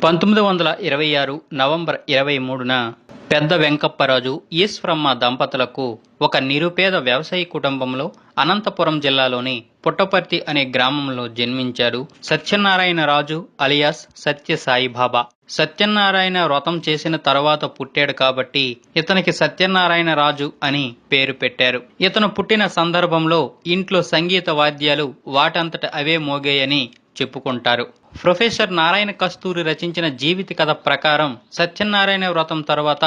1926 November 23న పెద్ద వెంకప్పరాజు, ఈశ్వరమ్మ దంపతులకు ఒక నిరుపేద వ్యవసాయ కుటుంబంలో అనంతపురం జిల్లాలోని పుట్టపర్తి అనే గ్రామంలో జన్మించారు సత్యనారాయణ రాజు అలియాస్ సత్య సాయిబాబా. సత్యనారాయణ వ్రతం చేసిన తర్వాత పుట్టాడు కాబట్టి ఇతనికి సత్యనారాయణ రాజు అని పేరు పెట్టారు. ఇతను పుట్టిన సందర్భంలో ఇంట్లో సంగీత వాద్యాలు వాటంతట అవే మోగాయని చెప్పుకుంటారు. ప్రొఫెసర్ నారాయణ కస్తూరి రచించిన జీవిత కథ ప్రకారం సత్యనారాయణ వ్రతం తర్వాత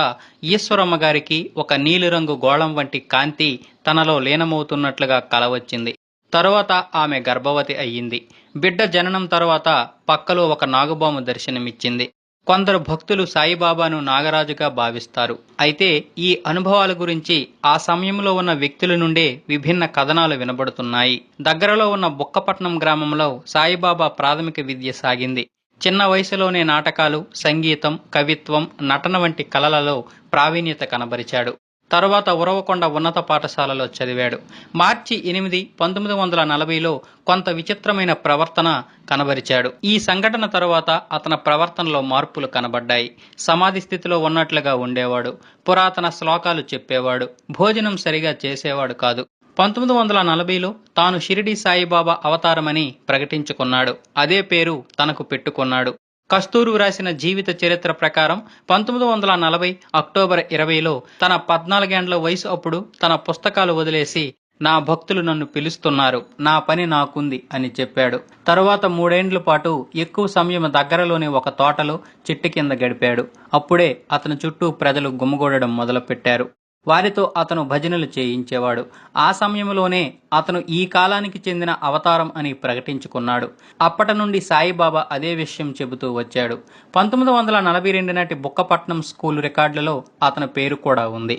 ఈశ్వరమ్మ గారికి ఒక నీలిరంగు గోళం వంటి కాంతి తనలో లీనమవుతున్నట్లుగా కల వచ్చింది. తరువాత ఆమె గర్భవతి అయ్యింది. బిడ్డ జననం తర్వాత పక్కలో ఒక నాగుబాము దర్శనమిచ్చింది. కొందరు భక్తులు సాయిబాబాను నాగరాజుగా భావిస్తారు. అయితే ఈ అనుభవాల గురించి ఆ సమయంలో ఉన్న వ్యక్తుల నుండే విభిన్న కథనాలు వినబడుతున్నాయి. దగ్గరలో ఉన్న బుక్కపట్నం గ్రామంలో సాయిబాబా ప్రాథమిక విద్య సాగింది. చిన్న వయసులోనే నాటకాలు, సంగీతం, కవిత్వం, నటన వంటి కళలలో ప్రావీణ్యత కనబరిచాడు. తరువాత ఉరవకొండ ఉన్నత పాఠశాలలో చదివాడు. మార్చి 8, 1940లో కొంత విచిత్రమైన ప్రవర్తన కనబరిచాడు. ఈ సంఘటన తరువాత అతని ప్రవర్తనలో మార్పులు కనబడ్డాయి. సమాధి స్థితిలో ఉన్నట్లుగా ఉండేవాడు. పురాతన శ్లోకాలు చెప్పేవాడు. భోజనం సరిగా చేసేవాడు కాదు. 1940లో తాను షిరిడి సాయిబాబా అవతారమని ప్రకటించుకున్నాడు. అదే పేరు తనకు పెట్టుకున్నాడు. కస్తూరు రాసిన జీవిత చరిత్ర ప్రకారం 1940 అక్టోబర్ 20లో తన 14 ఏండ్ల వయసు అప్పుడు తన పుస్తకాలు వదిలేసి నా భక్తులు నన్ను పిలుస్తున్నారు, నా పని నాకుంది అని చెప్పాడు. తరువాత 3 ఏండ్ల పాటు ఎక్కువ సమయం దగ్గరలోని ఒక తోటలో చెట్టు కింద గడిపాడు. అప్పుడే అతని చుట్టూ ప్రజలు గుమిగూడడం మొదలుపెట్టారు. వారితో అతను భజనలు చేయించేవాడు. ఆ సమయంలోనే అతను ఈ కాలానికి చెందిన అవతారం అని ప్రకటించుకున్నాడు. అప్పటి నుండి సాయిబాబా అదే విషయం చెబుతూ వచ్చాడు. 1942 నాటి బుక్కపట్నం స్కూల్ రికార్డులలో అతని పేరు కూడా ఉంది.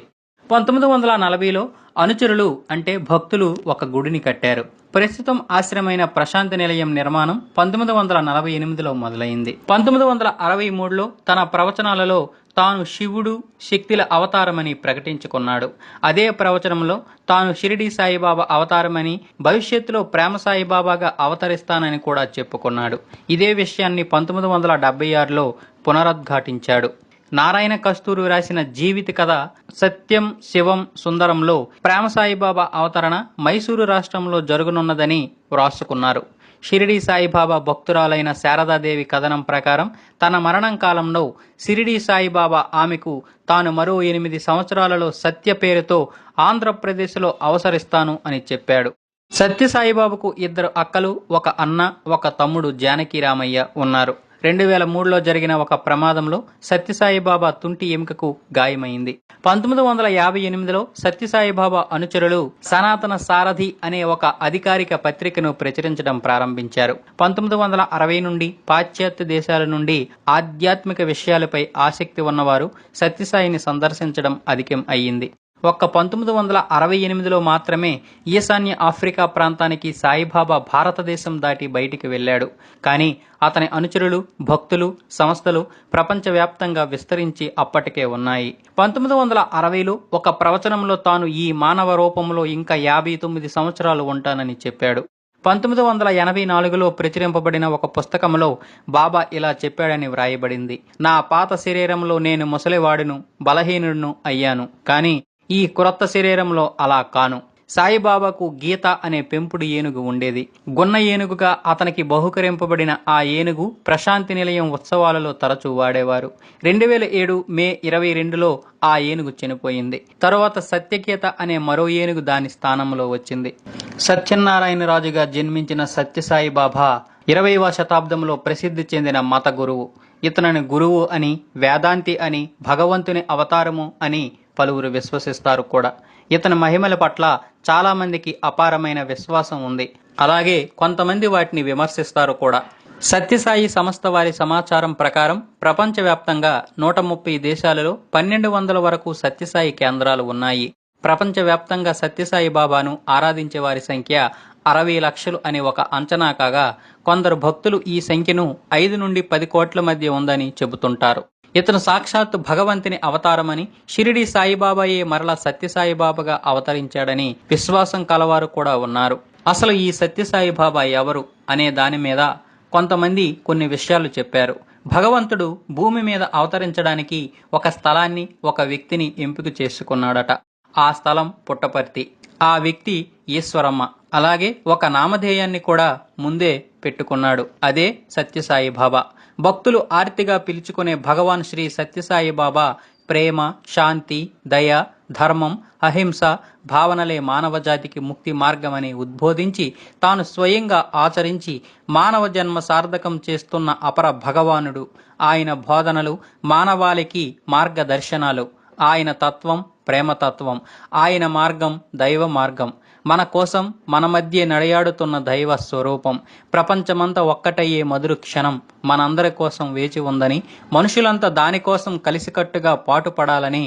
1940లో అనుచరులు అంటే భక్తులు ఒక గుడిని కట్టారు. ప్రస్తుతం ఆశ్రమైన ప్రశాంతి నిలయం నిర్మాణం 1948లో మొదలైంది. 1963లో తన ప్రవచనాలలో తాను శివుడు, శక్తుల అవతారమని ప్రకటించుకున్నాడు. అదే ప్రవచనంలో తాను షిరిడి సాయిబాబా అవతారమని, భవిష్యత్తులో ప్రేమ సాయిబాబాగా అవతరిస్తానని కూడా చెప్పుకున్నాడు. ఇదే విషయాన్ని 1976లో పునరుద్ఘాటించాడు. నారాయణ కస్తూరి రాసిన జీవిత కథ సత్యం శివం సుందరంలో ప్రేమ సాయిబాబా అవతరణ మైసూరు రాష్ట్రంలో జరగనున్నదని వ్రాసుకున్నారు. షిరిడి సాయిబాబా భక్తురాలైన శారదాదేవి కథనం ప్రకారం తన మరణం కాలంలో షిరిడి సాయిబాబా ఆమెకు తాను మరో 8 సంవత్సరాలలో సత్య పేరుతో ఆంధ్రప్రదేశ్లో అవతరిస్తాను అని చెప్పాడు. సత్య సాయిబాబాకు 2 అక్కలు, 1 అన్న, 1 తమ్ముడు జానకిరామయ్య ఉన్నారు. 2003లో జరిగిన ఒక ప్రమాదంలో సత్యసాయిబాబా తుంటి ఎముకకు గాయమైంది. 1958లో సత్యసాయిబాబా అనుచరులు సనాతన సారథి అనే ఒక అధికారిక పత్రికను ప్రచురించడం ప్రారంభించారు. 1960 నుండి పాశ్చాత్య దేశాల నుండి ఆధ్యాత్మిక విషయాలపై ఆసక్తి ఉన్నవారు సత్యసాయిని సందర్శించడం అధికం అయ్యింది. ఒక్క 1968లో మాత్రమే ఈశాన్య ఆఫ్రికా ప్రాంతానికి సాయిబాబా భారతదేశం దాటి బయటికి వెళ్ళాడు. కానీ అతని అనుచరులు, భక్తులు, సంస్థలు ప్రపంచవ్యాప్తంగా విస్తరించి అప్పటికే ఉన్నాయి. 1960లో ఒక ప్రవచనంలో తాను ఈ మానవ రూపంలో ఇంకా 59 సంవత్సరాలు ఉంటానని చెప్పాడు. 1984లో ప్రచురింపబడిన ఒక పుస్తకంలో బాబా ఇలా చెప్పాడని వ్రాయబడింది. నా పాత శరీరంలో నేను ముసలివాడును, బలహీనుడును అయ్యాను. కానీ ఈ క్రొత్త శరీరంలో అలా కాను. సాయిబాబాకు గీత అనే పెంపుడు ఏనుగు ఉండేది. గున్న ఏనుగుగా అతనికి బహుకరింపబడిన ఆ ఏనుగు ప్రశాంతి నిలయం ఉత్సవాలలో తరచూ వాడేవారు. 2007 మే 22లో ఆ ఏనుగు చనిపోయింది. తరువాత సత్యగీత అనే మరో ఏనుగు దాని స్థానంలో వచ్చింది. సత్యనారాయణ రాజుగా జన్మించిన సత్యసాయిబాబా 20వ శతాబ్దంలో ప్రసిద్ధి చెందిన మత గురువు. ఇతనిని గురువు అని, వేదాంతి అని, భగవంతుని అవతారము అని పలువురు విశ్వసిస్తారు కూడా. ఇతని మహిమల పట్ల చాలా మందికి అపారమైన విశ్వాసం ఉంది. అలాగే కొంతమంది వాటిని విమర్శిస్తారు కూడా. సత్యసాయి సంస్థ వారి సమాచారం ప్రకారం ప్రపంచవ్యాప్తంగా 130 దేశాలలో 1200 వరకు సత్యసాయి కేంద్రాలు ఉన్నాయి. ప్రపంచవ్యాప్తంగా సత్యసాయి బాబాను ఆరాధించే వారి సంఖ్య 60 లక్షలు అని ఒక అంచనా కాగా, కొందరు భక్తులు ఈ సంఖ్యను 5 నుండి 10 కోట్ల మధ్య ఉందని చెబుతుంటారు. ఇతను సాక్షాత్తు భగవంతుని అవతారమని, షిరిడి సాయిబాబాయే మరలా సత్యసాయిబాబాగా అవతరించాడని విశ్వాసం కలవారు కూడా ఉన్నారు. అసలు ఈ సత్యసాయిబాబా ఎవరు అనే దాని మీద కొంతమంది కొన్ని విషయాలు చెప్పారు. భగవంతుడు భూమి మీద అవతరించడానికి ఒక స్థలాన్ని, ఒక వ్యక్తిని ఎంపిక చేసుకున్నాడట. ఆ స్థలం పుట్టపర్తి. ఆ వ్యక్తి ఈశ్వరమ్మ. అలాగే ఒక నామధేయాన్ని కూడా ముందే పెట్టుకున్నాడు. అదే సత్యసాయి బాబా. భక్తులు ఆర్తిగా పిలుచుకునే భగవాన్ శ్రీ సత్యసాయి బాబా ప్రేమ, శాంతి, దయ, ధర్మం, అహింస భావనలే మానవజాతికి ముక్తి మార్గమని ఉద్బోధించి తాను స్వయంగా ఆచరించి మానవ జన్మ సార్థకం చేస్తున్న అపర భగవానుడు. ఆయన బోధనలు మానవాళికి మార్గదర్శనాలు. ఆయన తత్వం ప్రేమతత్వం. ఆయన మార్గం దైవ మార్గం. మన కోసం మన మధ్య నడయాడుతున్న దైవ స్వరూపం. ప్రపంచమంతా ఒక్కటయ్యే మధుర క్షణం మనందరి కోసం వేచి ఉందని, మనుషులంతా దానికోసం కలిసికట్టుగా పాటుపడాలని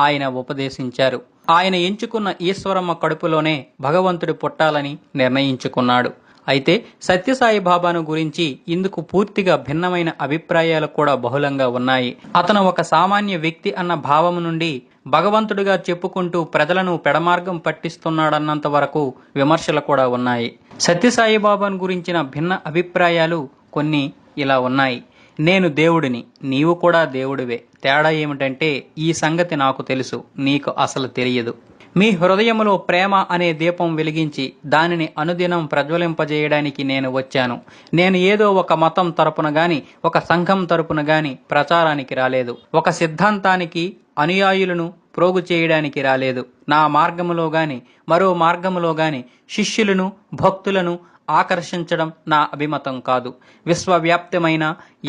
ఆయన ఉపదేశించారు. ఆయన ఎంచుకున్న ఈశ్వరమ్మ కడుపులోనే భగవంతుడు పుట్టాలని నిర్ణయించుకున్నాడు. అయితే సత్యసాయి బాబాను గురించి ఇందుకు పూర్తిగా భిన్నమైన అభిప్రాయాలు కూడా బహుళంగా ఉన్నాయి. అతను ఒక సామాన్య వ్యక్తి అన్న భావం నుండి భగవంతుడిగా చెప్పుకుంటూ ప్రజలను పెడమార్గం పట్టిస్తున్నాడన్నంత వరకు విమర్శలు కూడా ఉన్నాయి. సత్యసాయి బాబాను గురించిన భిన్న అభిప్రాయాలు కొన్ని ఇలా ఉన్నాయి. నేను దేవుడిని, నీవు కూడా దేవుడివే. తేడా ఏమిటంటే ఈ సంగతి నాకు తెలుసు, నీకు అసలు తెలియదు. మీ హృదయములో ప్రేమ అనే దీపం వెలిగించి దానిని అనుదినం ప్రజ్వలింపజేయడానికి నేను వచ్చాను. నేను ఏదో ఒక మతం తరపున గాని, ఒక సంఘం తరపున గాని ప్రచారానికి రాలేదు. ఒక సిద్ధాంతానికి అనుయాయులను ప్రోగు చేయడానికి రాలేదు. నా మార్గములో గాని మరో మార్గములో గాని శిష్యులను, భక్తులను ఆకర్షించడం నా అభిమతం కాదు. విశ్వవ్యాప్తమైన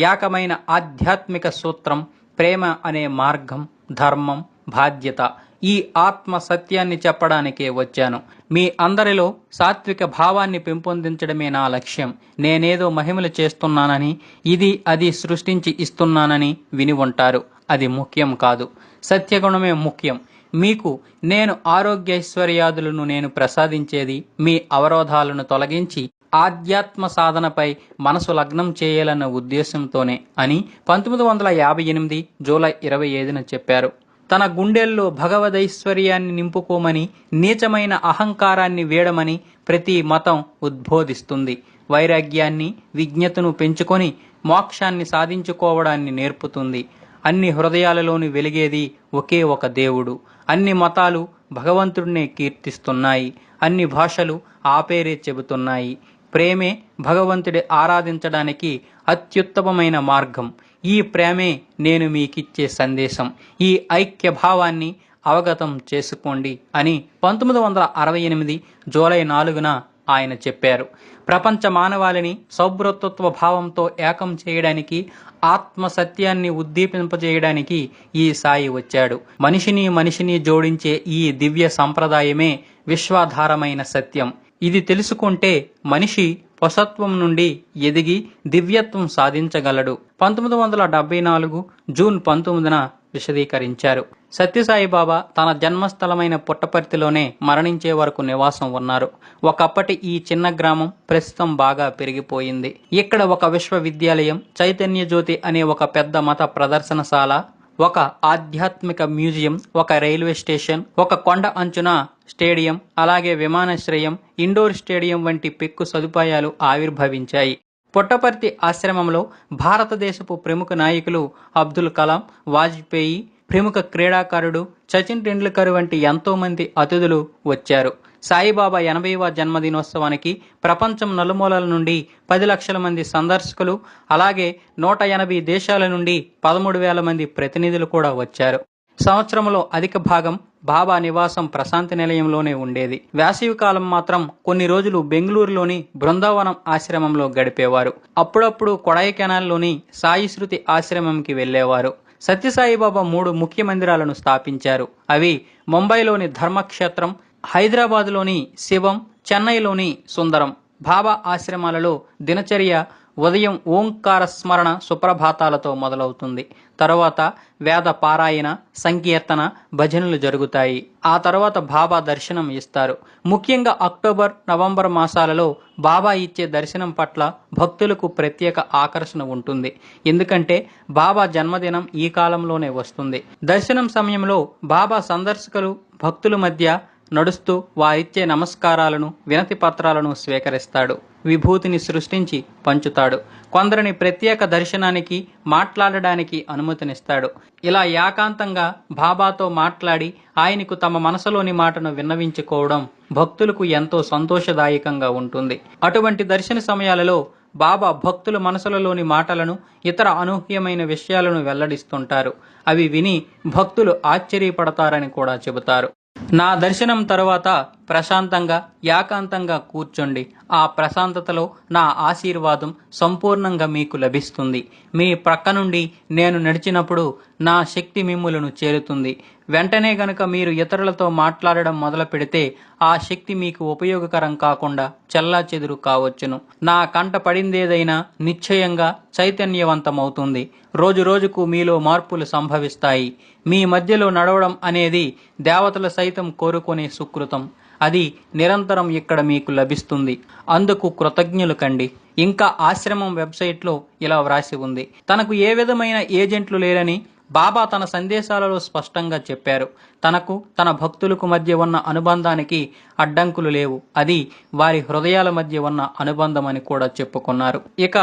ఏకమైన ఆధ్యాత్మిక సూత్రం ప్రేమ అనే మార్గం, ధర్మం, బాధ్యత. ఈ ఆత్మ సత్యాన్ని చెప్పడానికే వచ్చాను. మీ అందరిలో సాత్విక భావాన్ని పెంపొందించడమే నా లక్ష్యం. నేనేదో మహిమలు చేస్తున్నానని, ఇది అది సృష్టించి ఇస్తున్నానని విని ఉంటారు. అది ముఖ్యం కాదు. సత్యగుణమే ముఖ్యం. మీకు నేను ఆరోగ్యైశ్వర్యాదులను నేను ప్రసాదించేది మీ అవరోధాలను తొలగించి ఆధ్యాత్మ సాధనపై మనసు లగ్నం చేయాలన్న ఉద్దేశంతోనే అని 1958 జూలై 25న చెప్పారు. తన గుండెల్లో భగవదైశ్వర్యాన్ని నింపుకోమని, నీచమైన అహంకారాన్ని వీడమని ప్రతి మతం ఉద్బోధిస్తుంది. వైరాగ్యాన్ని, విజ్ఞతను పెంచుకొని మోక్షాన్ని సాధించుకోవడాన్ని నేర్పుతుంది. అన్ని హృదయాలలోని వెలిగేది ఒకే ఒక దేవుడు. అన్ని మతాలు భగవంతుడినే కీర్తిస్తున్నాయి. అన్ని భాషలు ఆ పేరే చెబుతున్నాయి. ప్రేమే భగవంతుడి ఆరాధించడానికి అత్యుత్తమమైన మార్గం. ఈ ప్రేమే నేను మీకిచ్చే సందేశం. ఈ ఐక్య భావాన్ని అవగతం చేసుకోండి అని 1968 జూలై 4న ఆయన చెప్పారు. ప్రపంచ మానవాళిని సౌభ్రతత్వ భావంతో ఏకం చేయడానికి, ఆత్మ సత్యాన్ని ఉద్దీపింపజేయడానికి ఈ సాయి వచ్చాడు. మనిషిని జోడించే ఈ దివ్య సంప్రదాయమే విశ్వాధారమైన సత్యం. ఇది తెలుసుకుంటే మనిషి పశుత్వం నుండి ఎదిగి దివ్యత్వం సాధించగలడు. 1974 జూన్ 19న విశదీకరించారు. సత్యసాయి బాబా తన జన్మస్థలమైన పుట్టపర్తిలోనే మరణించే వరకు నివాసం ఉన్నారు. ఒకప్పటి ఈ చిన్న గ్రామం ప్రస్తుతం బాగా పెరిగిపోయింది. ఇక్కడ ఒక విశ్వవిద్యాలయం, చైతన్య జ్యోతి అనే ఒక పెద్ద మత ప్రదర్శనశాల, ఒక ఆధ్యాత్మిక మ్యూజియం, ఒక రైల్వే స్టేషన్, ఒక కొండ అంచున స్టేడియం, అలాగే విమానాశ్రయం, ఇండోర్ స్టేడియం వంటి పెక్కు సదుపాయాలు ఆవిర్భవించాయి. పుట్టపర్తి ఆశ్రమంలో భారతదేశపు ప్రముఖ నాయకులు అబ్దుల్ కలాం, వాజ్పేయి, ప్రముఖ క్రీడాకారుడు సచిన్ టెండూల్కర్ వంటి ఎంతో మంది అతిథులు వచ్చారు. సాయిబాబా 80వ జన్మదినోత్సవానికి ప్రపంచం నలుమూలల నుండి 10 లక్షల మంది సందర్శకులు, అలాగే 180 దేశాల నుండి 13,000 మంది ప్రతినిధులు కూడా వచ్చారు. సంవత్సరంలో అధిక భాగం బాబా నివాసం ప్రశాంతి నిలయంలోనే ఉండేది. వేసవి కాలం మాత్రం కొన్ని రోజులు బెంగళూరులోని బృందావనం ఆశ్రమంలో గడిపేవారు. అప్పుడప్పుడు కొడైకెనాల్లోని సాయి శృతి ఆశ్రమంకి వెళ్లేవారు. సత్యసాయిబాబా 3 ముఖ్య మందిరాలను స్థాపించారు. అవి ముంబైలోని ధర్మక్షేత్రం, హైదరాబాదులోని శివం, చెన్నైలోని సుందరం. బాబా ఆశ్రమాలలో దినచర్య ఉదయం ఓంకార స్మరణ సుప్రభాతాలతో మొదలవుతుంది. తరువాత వేద పారాయణ, సంకీర్తన, భజనలు జరుగుతాయి. ఆ తర్వాత బాబా దర్శనం ఇస్తారు. ముఖ్యంగా అక్టోబర్, నవంబర్ మాసాలలో బాబా ఇచ్చే దర్శనం పట్ల భక్తులకు ప్రత్యేక ఆకర్షణ ఉంటుంది. ఎందుకంటే బాబా జన్మదినం ఈ కాలంలోనే వస్తుంది. దర్శనం సమయంలో బాబా సందర్శకులు, భక్తుల మధ్య నడుస్తూ వారిచ్చే నమస్కారాలను, వినతి పత్రాలను స్వీకరిస్తాడు. విభూతిని సృష్టించి పంచుతాడు. కొందరిని ప్రత్యేక దర్శనానికి, మాట్లాడడానికి అనుమతినిస్తాడు. ఇలా ఏకాంతంగా బాబాతో మాట్లాడి ఆయనకు తమ మనసులోని మాటను విన్నవించుకోవడం భక్తులకు ఎంతో సంతోషదాయకంగా ఉంటుంది. అటువంటి దర్శన సమయాలలో బాబా భక్తుల మనసులలోని మాటలను, ఇతర అనూహ్యమైన విషయాలను వెల్లడిస్తుంటారు. అవి విని భక్తులు ఆశ్చర్యపడతారని కూడా చెబుతారు. నా దర్శనం తరువాత ప్రశాంతంగా, ఏకాంతంగా కూర్చోండి. ఆ ప్రశాంతతలో నా ఆశీర్వాదం సంపూర్ణంగా మీకు లభిస్తుంది. మీ ప్రక్క నుండి నేను నడిచినప్పుడు నా శక్తి మిమ్ములను చేరుతుంది. వెంటనే గనుక మీరు ఇతరులతో మాట్లాడడం మొదలు పెడితే ఆ శక్తి మీకు ఉపయోగకరం కాకుండా చెల్లాచెదురు కావచ్చును. నా కంట పడిందేదైనా నిశ్చయంగా చైతన్యవంతమవుతుంది. రోజు రోజుకు మీలో మార్పులు సంభవిస్తాయి. మీ మధ్యలో నడవడం అనేది దేవతలు సైతం కోరుకునే సుకృతం. అది నిరంతరం ఇక్కడ మీకు లభిస్తుంది. అందుకు కృతజ్ఞులు కండి. ఇంకా ఆశ్రమం వెబ్సైట్లో ఇలా వ్రాసి ఉంది. తనకు ఏ విధమైన ఏజెంట్లు లేరని బాబా తన సందేశాలలో స్పష్టంగా చెప్పారు. తనకు, తన భక్తులకు మధ్య ఉన్న అనుబంధానికి అడ్డంకులు లేవు. అది వారి హృదయాల మధ్య ఉన్న అనుబంధం అని కూడా చెప్పుకున్నారు. ఇక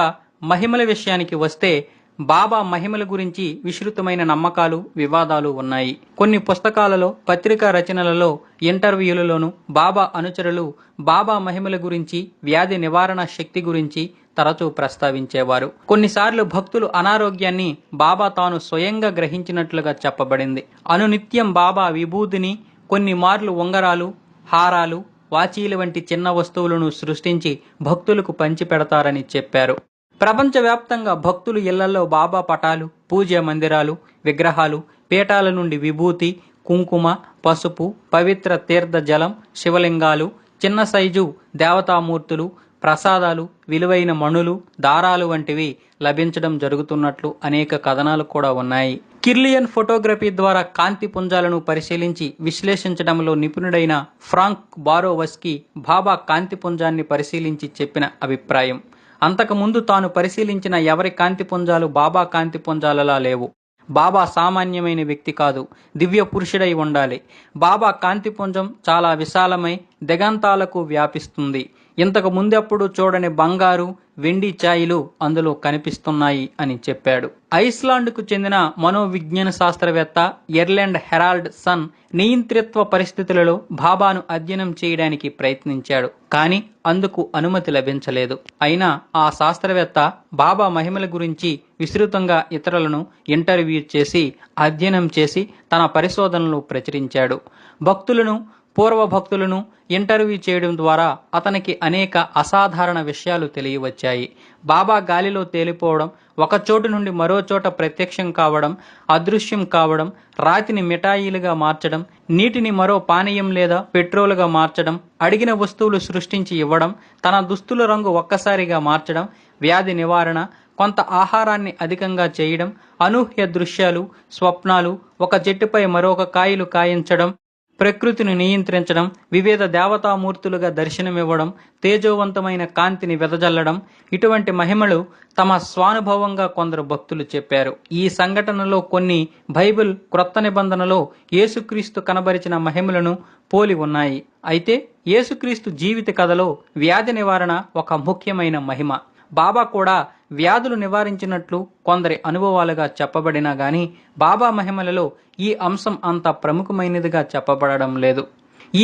మహిమల విషయానికి వస్తే బాబా మహిమల గురించి విస్తృతమైన నమ్మకాలు, వివాదాలు ఉన్నాయి. కొన్ని పుస్తకాలలో, పత్రికా రచనలలో, ఇంటర్వ్యూలలోనూ బాబా అనుచరులు బాబా మహిమల గురించి, వ్యాధి నివారణ శక్తి గురించి తరచూ ప్రస్తావించేవారు. కొన్నిసార్లు భక్తులు అనారోగ్యాన్ని బాబా తాను స్వయంగా గ్రహించినట్లుగా చెప్పబడింది. అనునిత్యం బాబా విభూతిని, కొన్ని మార్లు ఉంగరాలు, హారాలు, వాచీలు వంటి చిన్న వస్తువులను సృష్టించి భక్తులకు పంచిపెడతారని చెప్పారు. ప్రపంచవ్యాప్తంగా భక్తులు ఇళ్లలో బాబా పటాలు, పూజా మందిరాలు, విగ్రహాలు, పీఠాల నుండి విభూతి, కుంకుమ, పసుపు, పవిత్ర తీర్థ జలం, శివలింగాలు, చిన్న సైజు దేవతామూర్తులు, ప్రసాదాలు, విలువైన మణులు, దారాలు వంటివి లభించడం జరుగుతున్నట్లు అనేక కథనాలు కూడా ఉన్నాయి. కిర్లియన్ ఫోటోగ్రఫీ ద్వారా కాంతి పుంజాలను పరిశీలించి విశ్లేషించడంలో నిపుణుడైన ఫ్రాంక్ బారోవస్కీ బాబా కాంతి పుంజాన్ని పరిశీలించి చెప్పిన అభిప్రాయం. అంతకుముందు తాను పరిశీలించిన ఎవరి కాంతి పుంజాలు బాబా కాంతి పుంజాలలా లేవు. బాబా సామాన్యమైన వ్యక్తి కాదు, దివ్య పురుషుడై ఉండాలి. బాబా కాంతిపుంజం చాలా విశాలమై దిగంతాలకు వ్యాపిస్తుంది. ఇంతకు ముందెప్పుడు చూడని బంగారు, వెండి ఛాయలు అందులో కనిపిస్తున్నాయి అని చెప్పాడు. ఐస్లాండ్కు చెందిన మనోవిజ్ఞాన శాస్త్రవేత్త ఎర్లాండ్ హెరాల్డ్ సన్ నియంత్రిత్వ పరిస్థితులలో బాబాను అధ్యయనం చేయడానికి ప్రయత్నించాడు. కానీ అందుకు అనుమతి లభించలేదు. అయినా ఆ శాస్త్రవేత్త బాబా మహిమల గురించి విస్తృతంగా ఇతరులను ఇంటర్వ్యూ చేసి, అధ్యయనం చేసి తన పరిశోధనలు ప్రచురించాడు. భక్తులను, పూర్వ భక్తులను ఇంటర్వ్యూ చేయడం ద్వారా అతనికి అనేక అసాధారణ విషయాలు తెలియవచ్చాయి. బాబా గాలిలో తేలిపోవడం, ఒక చోటు నుండి మరో చోట ప్రత్యక్షం కావడం, అదృశ్యం కావడం, రాతిని మిఠాయిలుగా మార్చడం, నీటిని మరో పానీయం లేదా పెట్రోలుగా మార్చడం, అడిగిన వస్తువులు సృష్టించి ఇవ్వడం, తన దుస్తుల రంగు ఒక్కసారిగా మార్చడం, వ్యాధి నివారణ, కొంత ఆహారాన్ని అధికంగా చేయడం, అనూహ్య దృశ్యాలు, స్వప్నాలు, ఒక చెట్టుపై మరొక కాయలు కాయించడం, ప్రకృతిని నియంత్రించడం, వివిధ దేవతామూర్తులుగా దర్శనమివ్వడం, తేజోవంతమైన కాంతిని వెదజల్లడం, ఇటువంటి మహిమలు తమ స్వానుభవంగా కొందరు భక్తులు చెప్పారు. ఈ సంఘటనలో కొన్ని బైబిల్ క్రొత్త నిబంధనలో యేసుక్రీస్తు కనబరిచిన మహిమలను పోలి ఉన్నాయి. అయితే యేసుక్రీస్తు జీవిత కథలో వ్యాధి నివారణ ఒక ముఖ్యమైన మహిమ. బాబా కూడా వ్యాధులు నివారించినట్లు కొందరి అనుభవాలుగా చెప్పబడినా గాని బాబా మహిమలలో ఈ అంశం అంత ప్రముఖమైనదిగా చెప్పబడడం లేదు.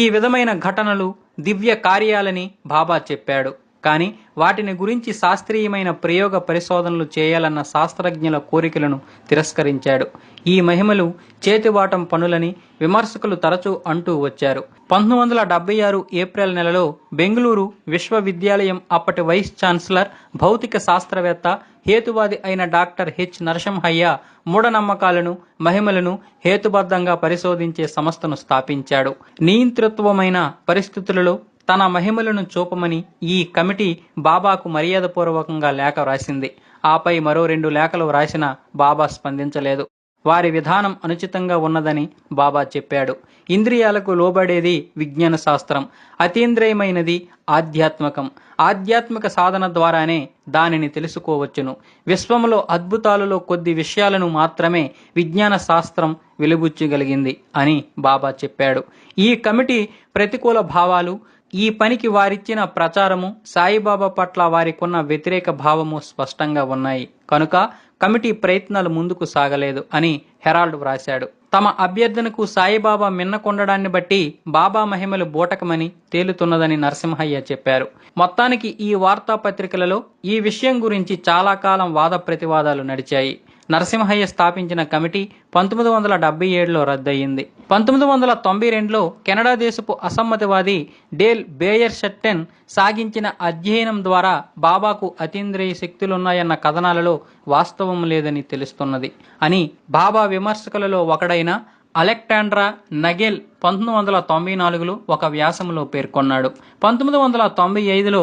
ఈ విధమైన ఘటనలు దివ్య కార్యాలని బాబా చెప్పాడు. కానీ వాటిని గురించి శాస్త్రీయమైన ప్రయోగ పరిశోధనలు చేయాలన్న శాస్త్రజ్ఞుల కోరికలను తిరస్కరించాడు. ఈ మహిమలు చేతివాటం పనులని విమర్శకులు తరచూ అంటూ వచ్చారు. 1976 ఏప్రిల్ నెలలో బెంగళూరు విశ్వవిద్యాలయం అప్పటి వైస్ ఛాన్సలర్, భౌతిక శాస్త్రవేత్త, హేతువాది అయిన డాక్టర్ హెచ్ నరసింహయ్య మూఢనమ్మకాలను, మహిమలను హేతుబద్ధంగా పరిశోధించే సంస్థను స్థాపించాడు. నియంతృత్వమైన పరిస్థితులలో తన మహిమలను చూపమని ఈ కమిటీ బాబాకు మర్యాదపూర్వకంగా లేఖ వ్రాసింది. ఆపై మరో 2 లేఖలు వ్రాసిన బాబా స్పందించలేదు. వారి విధానం అనుచితంగా ఉన్నదని బాబా చెప్పాడు. ఇంద్రియాలకు లోబడేది విజ్ఞాన శాస్త్రం, అతీంద్రియమైనది ఆధ్యాత్మికం. ఆధ్యాత్మిక సాధన ద్వారానే దానిని తెలుసుకోవచ్చును. విశ్వంలో అద్భుతాలలో కొద్ది విషయాలను మాత్రమే విజ్ఞాన శాస్త్రం వెలుబుచ్చగలిగింది అని బాబా చెప్పాడు. ఈ కమిటీ ప్రతికూల భావాలు, ఈ పనికి వారిచ్చిన ప్రచారము, సాయిబాబా పట్ల వారికున్న వ్యతిరేక భావము స్పష్టంగా ఉన్నాయి. కనుక కమిటీ ప్రయత్నాలు ముందుకు సాగలేదు అని హెరాల్డ్ వ్రాశాడు. తమ అభ్యర్థనకు సాయిబాబా మిన్నకొండడాన్ని బట్టి బాబా మహిమలు బూటకమని తేలుతున్నదని నరసింహయ్య చెప్పారు. మొత్తానికి ఈ వార్తాపత్రికలలో ఈ విషయం గురించి చాలా కాలం వాద ప్రతివాదాలు నడిచాయి. నరసింహయ్య స్థాపించిన కమిటీ 1977లో రద్దయింది. 1992లో కెనడా దేశపు అసమ్మతివాది డేల్ బేయర్షట్టెన్ సాగించిన అధ్యయనం ద్వారా బాబాకు అతీంద్రియ శక్తులున్నాయన్న కథనాలలో వాస్తవం లేదని తెలుస్తున్నది అని బాబా విమర్శకులలో ఒకడైన అలెగ్జాండ్రా నగెల్ 1994లో ఒక వ్యాసంలో పేర్కొన్నాడు. 1995లో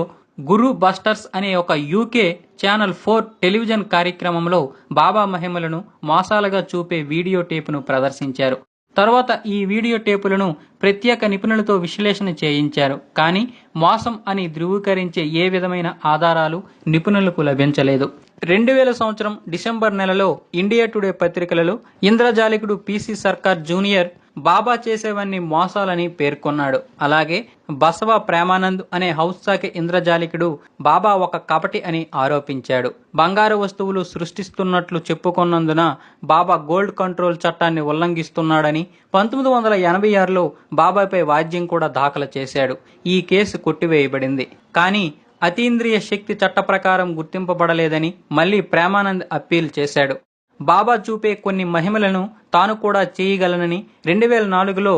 గురు బస్టర్స్ అనే ఒక యూకే ఛానల్ 4 టెలివిజన్ కార్యక్రమంలో బాబా మహిమలను మోసాలుగా చూపే వీడియో టేపును ప్రదర్శించారు. తర్వాత ఈ వీడియో టేపులను ప్రత్యేక నిపుణులతో విశ్లేషణ చేయించారు. కానీ మోసం అని ధృవీకరించే ఏ విధమైన ఆధారాలు నిపుణులకు లభించలేదు. 2000 సంవత్సరం డిసెంబర్ నెలలో ఇండియా టుడే పత్రికలలో ఇంద్రజాలికుడు పిసి సర్కార్ జూనియర్ బాబా చేసేవన్నీ మోసాలని పేర్కొన్నాడు. అలాగే బసవ ప్రేమానంద్ అనే హౌస్ శాఖ ఇంద్రజాలికుడు బాబా ఒక కపటి అని ఆరోపించాడు. బంగారు వస్తువులు సృష్టిస్తున్నట్లు చెప్పుకున్నందున బాబా గోల్డ్ కంట్రోల్ చట్టాన్ని ఉల్లంఘిస్తున్నాడని 1986లో బాబాపై వాద్యం కూడా దాఖలు చేశాడు. ఈ కేసు కొట్టివేయబడింది. కానీ అతీంద్రియ శక్తి చట్ట ప్రకారం గుర్తింపబడలేదని మళ్లీ ప్రేమానంద్ అప్పీల్ చేశాడు. బాబా చూపే కొన్ని మహిమలను తాను కూడా చేయగలనని 2004లో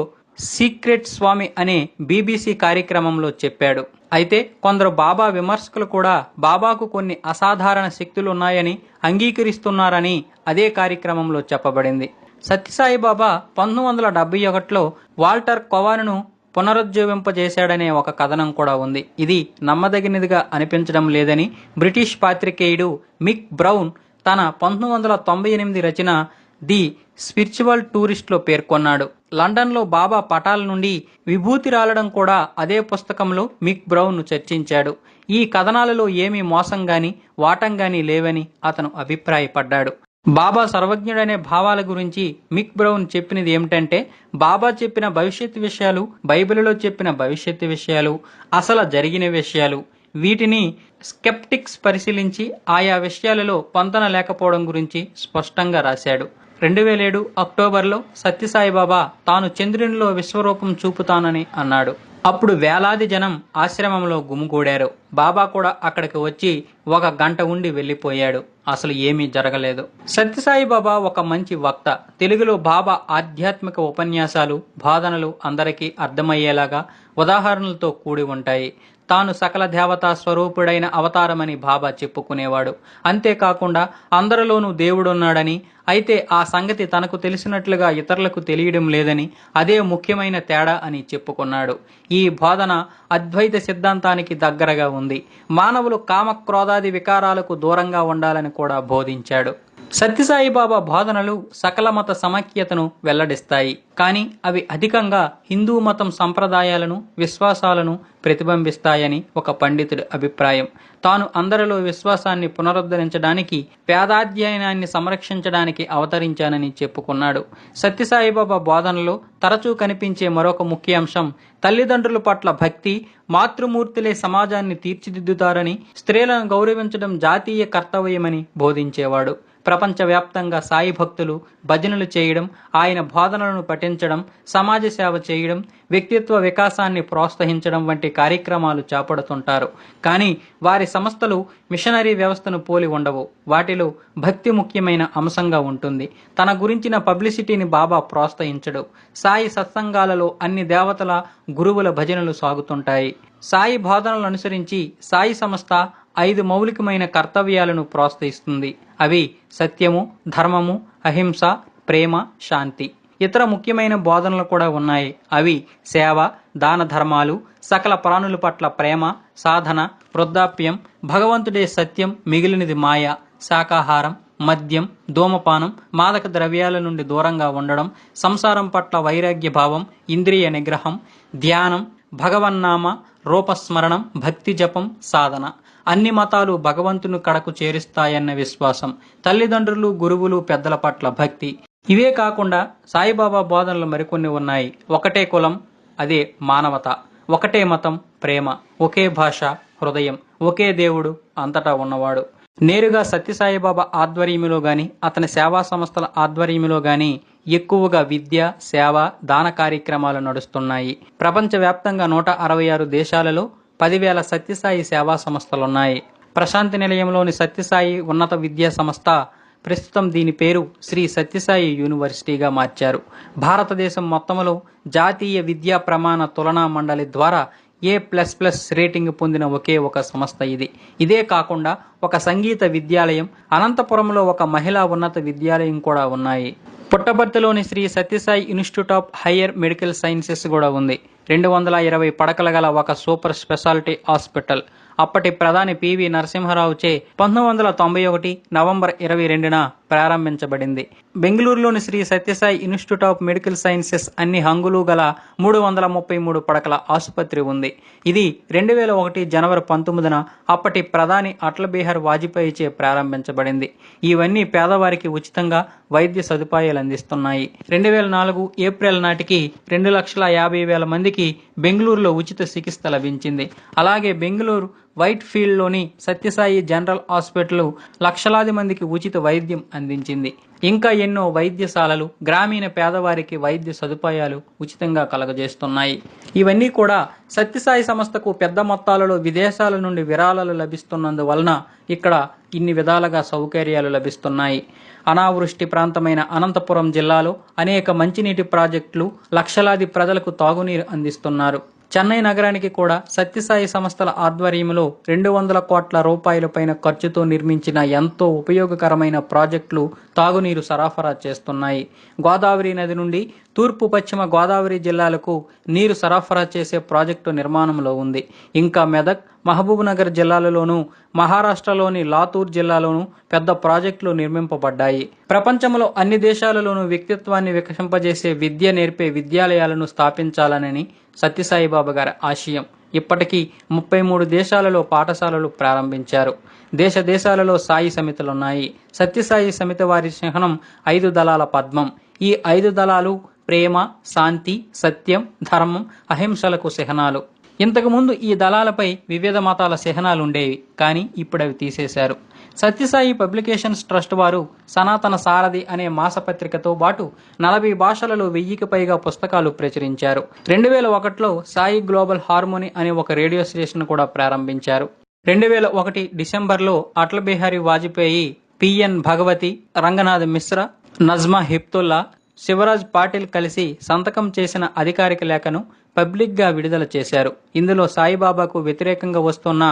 సీక్రెట్ స్వామి అనే బీబీసీ కార్యక్రమంలో చెప్పాడు. అయితే కొందరు బాబా విమర్శకులు కూడా బాబాకు కొన్ని అసాధారణ శక్తులున్నాయని అంగీకరిస్తున్నారని అదే కార్యక్రమంలో చెప్పబడింది. సత్యసాయి బాబా 1971లో వాల్టర్ కొవానును పునరుజ్జీవింపజేశాడనే ఒక కథనం కూడా ఉంది. ఇది నమ్మదగినదిగా అనిపించడం లేదని బ్రిటిష్ పాత్రికేయుడు మిక్ బ్రౌన్ తన 1998 రచన ది స్పిరిచువల్ టూరిస్ట్లో పేర్కొన్నాడు. లండన్లో బాబా పటాల నుండి విభూతి రాలడం కూడా అదే పుస్తకంలో మిక్ బ్రౌన్ చర్చించాడు. ఈ కథనాలలో ఏమీ మోసం గాని వాటం గాని లేవని అతను అభిప్రాయపడ్డాడు. బాబా సర్వజ్ఞుడనే భావాల గురించి మిక్ బ్రౌన్ చెప్పినది ఏమిటంటే, బాబా చెప్పిన భవిష్యత్తు విషయాలు, బైబిల్లో చెప్పిన భవిష్యత్తు విషయాలు, అసలు జరిగిన విషయాలు, వీటిని స్కెప్టిక్స్ పరిశీలించి ఆయా విషయాలలో పొంతన లేకపోవడం గురించి స్పష్టంగా రాశాడు. 2007 అక్టోబర్లో సత్యసాయిబాబా తాను చంద్రునిలో విశ్వరూపం చూపుతానని అన్నాడు. అప్పుడు వేలాది జనం ఆశ్రమంలో గుమిగూడారు. బాబా కూడా అక్కడికి వచ్చి 1 గంట ఉండి వెళ్లిపోయాడు. అసలు ఏమీ జరగలేదు. సత్యసాయి బాబా ఒక మంచి వక్త. తెలుగులో బాబా ఆధ్యాత్మిక ఉపన్యాసాలు, బోధనలు అందరికీ అర్థమయ్యేలాగా ఉదాహరణలతో కూడి ఉంటాయి. తాను సకల దేవతా స్వరూపుడైన అవతారమని బాబా చెప్పుకునేవాడు. అంతేకాకుండా అందరిలోనూ దేవుడున్నాడని, అయితే ఆ సంగతి తనకు తెలిసినట్లుగా ఇతరులకు తెలియడం లేదని, అదే ముఖ్యమైన తేడా అని చెప్పుకున్నాడు. ఈ బోధన అద్వైత సిద్ధాంతానికి దగ్గరగా ఉంది. మానవులు కామక్రోధాది వికారాలకు దూరంగా ఉండాలని కూడా బోధించాడు. సత్యసాయి బాబా బోధనలు సకల మత సమైక్యతను వెల్లడిస్తాయి. కానీ అవి అధికంగా హిందూ మతం సంప్రదాయాలను, విశ్వాసాలను ప్రతిబింబిస్తాయని ఒక పండితుడి అభిప్రాయం. తాను అందరిలో విశ్వాసాన్ని పునరుద్ధరించడానికి, వేదాధ్యయనాన్ని సంరక్షించడానికి అవతరించానని చెప్పుకున్నాడు. సత్యసాయిబాబా బోధనలో తరచూ కనిపించే మరొక ముఖ్య అంశం తల్లిదండ్రుల పట్ల భక్తి. మాతృమూర్తులే సమాజాన్ని తీర్చిదిద్దుతారని, స్త్రీలను గౌరవించడం జాతీయ కర్తవ్యమని బోధించేవాడు. ప్రపంచవ్యాప్తంగా సాయి భక్తులు భజనలు చేయడం, ఆయన బోధనలను పఠించడం, సమాజ సేవ చేయడం, వ్యక్తిత్వ వికాసాన్ని ప్రోత్సహించడం వంటి కార్యక్రమాలు చేపడుతుంటారు. కానీ వారి సంస్థలు మిషనరీ వ్యవస్థను పోలి ఉండవు. వాటిలో భక్తి ముఖ్యమైన అంశంగా ఉంటుంది. తన గురించిన పబ్లిసిటీని బాబా ప్రోత్సహించడు. సాయి సత్సంగాలలో అన్ని దేవతల, గురువుల భజనలు సాగుతుంటాయి. సాయి బోధనలను అనుసరించి సాయి సంస్థ 5 మౌలికమైన కర్తవ్యాలను ప్రోత్సహిస్తుంది. అవి సత్యము, ధర్మము, అహింస, ప్రేమ, శాంతి. ఇతర ముఖ్యమైన బోధనలు కూడా ఉన్నాయి. అవి సేవ, దాన ధర్మాలు, సకల ప్రాణుల పట్ల ప్రేమ, సాధన, వృద్ధాప్యం, భగవంతుడే సత్యం, మిగిలినది మాయ, శాకాహారం, మద్యం, ధూమపానం, మాదక ద్రవ్యాల నుండి దూరంగా ఉండడం, సంసారం పట్ల వైరాగ్య భావం, ఇంద్రియ నిగ్రహం, ధ్యానం, భగవన్నామ రూపస్మరణం, భక్తి జపం, సాధన. అన్ని మతాలు భగవంతుని కడకు చేరుస్తాయన్న విశ్వాసం, తల్లిదండ్రులు, గురువులు, పెద్దల పట్ల భక్తి. ఇవే కాకుండా సాయిబాబా బోధనలు మరికొన్ని ఉన్నాయి. ఒకటే కులం, అదే మానవత. ఒకటే మతం, ప్రేమ. ఒకే భాష, హృదయం. ఒకే దేవుడు, అంతటా ఉన్నవాడు. నేరుగా సత్యసాయిబాబా ఆధ్వర్యంలో గాని, అతని సేవా సంస్థల ఆధ్వర్యంలో గాని ఎక్కువగా విద్య, సేవ, దాన కార్యక్రమాలు నడుస్తున్నాయి. ప్రపంచవ్యాప్తంగా 166 దేశాలలో 10,000 సత్యసాయి సేవా సంస్థలున్నాయి. ప్రశాంతి నిలయంలోని సత్యసాయి ఉన్నత విద్యా సంస్థ ప్రస్తుతం దీని పేరు శ్రీ సత్యసాయి యూనివర్సిటీగా మార్చారు. భారతదేశం మొత్తంలో జాతీయ విద్యా ప్రమాణ తులనా మండలి ద్వారా A++ రేటింగ్ పొందిన ఒకే ఒక సంస్థ ఇది. ఇదే కాకుండా ఒక సంగీత విద్యాలయం, అనంతపురంలో ఒక మహిళా ఉన్నత విద్యాలయం కూడా ఉన్నాయి. పుట్టపర్తిలోని Shri Sathya Sai institute of higher medical sciences కూడా ఉంది. 220 పడకల గల ఒక సూపర్ స్పెషాలిటీ హాస్పిటల్. అప్పటి ప్రధాని పివి నరసింహారావుచే 1991 నవంబర్ 22న ప్రారంభించబడింది. బెంగళూరులోని Sri Sathya Sai institute of medical sciences అన్ని హంగులు గల 333 పడకల ఆసుపత్రి ఉంది. ఇది 2001 జనవరి 19న అప్పటి ప్రధాని అటల్ బిహారీ వాజ్పేయిచే ప్రారంభించబడింది. ఇవన్నీ పేదవారికి ఉచితంగా వైద్య సదుపాయాలు అందిస్తున్నాయి. 2004 ఏప్రిల్ నాటికి 2,50,000 మందికి బెంగళూరులో ఉచిత చికిత్స లభించింది. అలాగే బెంగళూరు వైట్ ఫీల్డ్ లోని సత్యసాయి జనరల్ హాస్పిటల్ లక్షలాది మందికి ఉచిత వైద్యం అందించింది. ఇంకా ఎన్నో వైద్యశాలలు గ్రామీణ పేదవారికి వైద్య సదుపాయాలు ఉచితంగా కలగజేస్తున్నాయి. ఇవన్నీ కూడా సత్యసాయి సంస్థకు పెద్ద మొత్తాలలో విదేశాల నుండి విరాళాలు లభిస్తున్నందువలన ఇక్కడ ఇన్ని విధాలుగా సౌకర్యాలు లభిస్తున్నాయి. అనావృష్టి ప్రాంతమైన అనంతపురం జిల్లాలో అనేక మంచినీటి ప్రాజెక్టులు లక్షలాది ప్రజలకు తాగునీరు అందిస్తున్నారు. చెన్నై నగరానికి కూడా సత్యసాయి సంస్థల ఆధ్వర్యంలో 200 కోట్ల రూపాయల పైన ఖర్చుతో నిర్మించిన ఎంతో ఉపయోగకరమైన ప్రాజెక్టులు తాగునీరు సరఫరా చేస్తున్నాయి. గోదావరి నది నుండి తూర్పు పశ్చిమ గోదావరి జిల్లాలకు నీరు సరఫరా చేసే ప్రాజెక్టు నిర్మాణంలో ఉంది. ఇంకా మెదక్, మహబూబ్ నగర్ జిల్లాలలోనూ, మహారాష్ట్రలోని లాతూర్ జిల్లాలోనూ పెద్ద ప్రాజెక్టులు నిర్మింపబడ్డాయి. ప్రపంచంలో అన్ని దేశాలలోనూ వ్యక్తిత్వాన్ని వికసింపజేసే విద్య నేర్పే విద్యాలయాలను స్థాపించాలనని సత్యసాయిబాబా గారి ఆశయం. ఇప్పటికీ 33 దేశాలలో పాఠశాలలు ప్రారంభించారు. దేశాలలో సాయి సమితులున్నాయి. సత్యసాయి సమితి వారి చిహ్నం 5 దళాల పద్మం. ఈ 5 దళాలు ప్రేమ, శాంతి, సత్యం, ధర్మం, అహింసలకు చిహ్నాలు. ఇంతకుముందు ఈ దళాలపై వివిధ మతాల చిహ్నాలు ఉండేవి, కానీ ఇప్పుడు అవి తీసేశారు. సత్యసాయి పబ్లికేషన్స్ ట్రస్ట్ వారు సనాతన సారథి అనే మాసపత్రికతో పాటు 40 భాషలలో 1000కి పైగా పుస్తకాలు ప్రచురించారు. 2001లో సాయి గ్లోబల్ హార్మోనీ అనే ఒక రేడియో స్టేషన్ కూడా ప్రారంభించారు. 2001 డిసెంబర్లో అటల్ బిహారీ వాజ్పేయి, పిఎన్ భగవతి, రంగనాథ్ మిశ్రా, నజ్మా హిప్తుల్లా, శివరాజ్ పాటిల్ కలిసి సంతకం చేసిన అధికారిక లేఖను పబ్లిక్ గా విడుదల చేశారు. ఇందులో సాయిబాబాకు వ్యతిరేకంగా వస్తున్న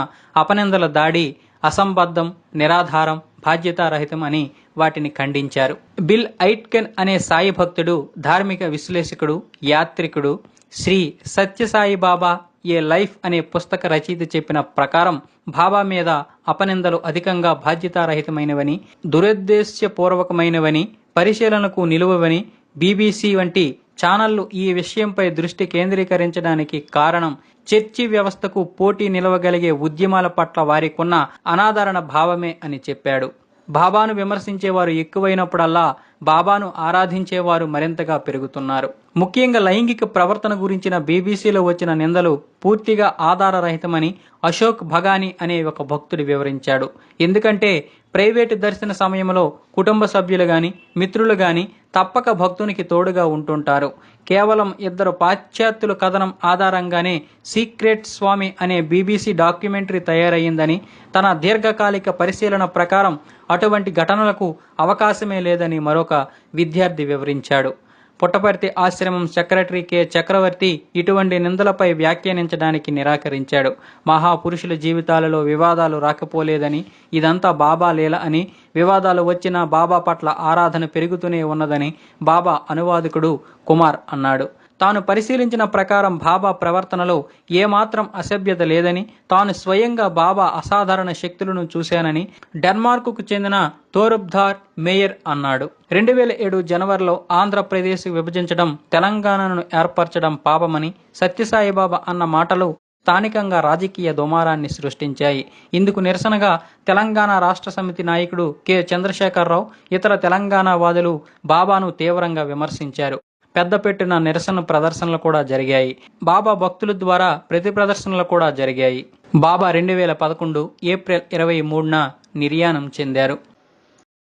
అపనిందల దాడి అసంబద్ధం, నిరాధారం, బాధ్యతారహితం అని వాటిని ఖండించారు. బిల్ ఐట్కెన్ అనే సాయి భక్తుడు, ధార్మిక విశ్లేషకుడు, యాత్రికుడు శ్రీ సత్యసాయి బాబా ఏ లైఫ్ అనే పుస్తక రచయిత చెప్పిన ప్రకారం బాబా మీద అపనిందలు అధికంగా బాధ్యతారహితమైనవని, దురుద్దేశ్యపూర్వకమైనవని, పరిశీలనకు నిలువవని BBC వంటి ఛానళ్లు ఈ విషయంపై దృష్టి కేంద్రీకరించడానికి కారణం చర్చి వ్యవస్థకు పోటీ నిలవగలిగే ఉద్యమాల పట్ల వారికున్న అనాదరణ భావమే అని చెప్పాడు. బాబాను విమర్శించేవారు ఎక్కువైనప్పుడల్లా బాబాను ఆరాధించేవారు మరింతగా పెరుగుతున్నారు. ముఖ్యంగా లైంగిక ప్రవర్తన గురించిన BBCలో వచ్చిన నిందలు పూర్తిగా ఆధారరహితమని అశోక్ భగాని అనే ఒక భక్తుడు వివరించాడు. ఎందుకంటే ప్రైవేటు దర్శన సమయంలో కుటుంబ సభ్యులు గాని, మిత్రులు గాని తప్పక భక్తునికి తోడుగా ఉంటుంటారు. కేవలం 2 పాశ్చాత్యుల కథనం ఆధారంగానే సీక్రెట్ స్వామి అనే BBC డాక్యుమెంటరీ తయారయ్యిందని, తన దీర్ఘకాలిక పరిశీలన ప్రకారం అటువంటి ఘటనలకు అవకాశమే లేదని మరొక విద్యార్థి వివరించాడు. పుట్టపర్తి ఆశ్రమం సెక్రటరీ కె చక్రవర్తి ఇటువంటి నిందలపై వ్యాఖ్యానించడానికి నిరాకరించాడు. మహాపురుషుల జీవితాలలో వివాదాలు రాకపోలేదని, ఇదంతా బాబా లీల అని, వివాదాలు వచ్చినా బాబా పట్ల ఆరాధన పెరుగుతూనే ఉన్నదని బాబా అనువాదకుడు కుమార్ అన్నాడు. తాను పరిశీలించిన ప్రకారం బాబా ప్రవర్తనలో ఏమాత్రం అసభ్యత లేదని, తాను స్వయంగా బాబా అసాధారణ శక్తులను చూశానని డెన్మార్కుకు చెందిన తోరుబ్ధార్ మేయర్ అన్నాడు. 2007 జనవరిలో ఆంధ్రప్రదేశ్ విభజించడం, తెలంగాణను ఏర్పరచడం పాపమని సత్యసాయిబాబా అన్న మాటలు స్థానికంగా రాజకీయ దుమారాన్ని సృష్టించాయి. ఇందుకు నిరసనగా తెలంగాణ రాష్ట్ర సమితి నాయకుడు కె చంద్రశేఖరరావు, ఇతర తెలంగాణ వాదులు బాబాను తీవ్రంగా విమర్శించారు. పెద్దపెట్టిన నిరసన ప్రదర్శనలు కూడా జరిగాయి. బాబా భక్తుల ద్వారా ప్రతి ప్రదర్శనలు కూడా జరిగాయి. బాబా 2011 ఏప్రిల్ 23న నిర్యాణం చెందారు.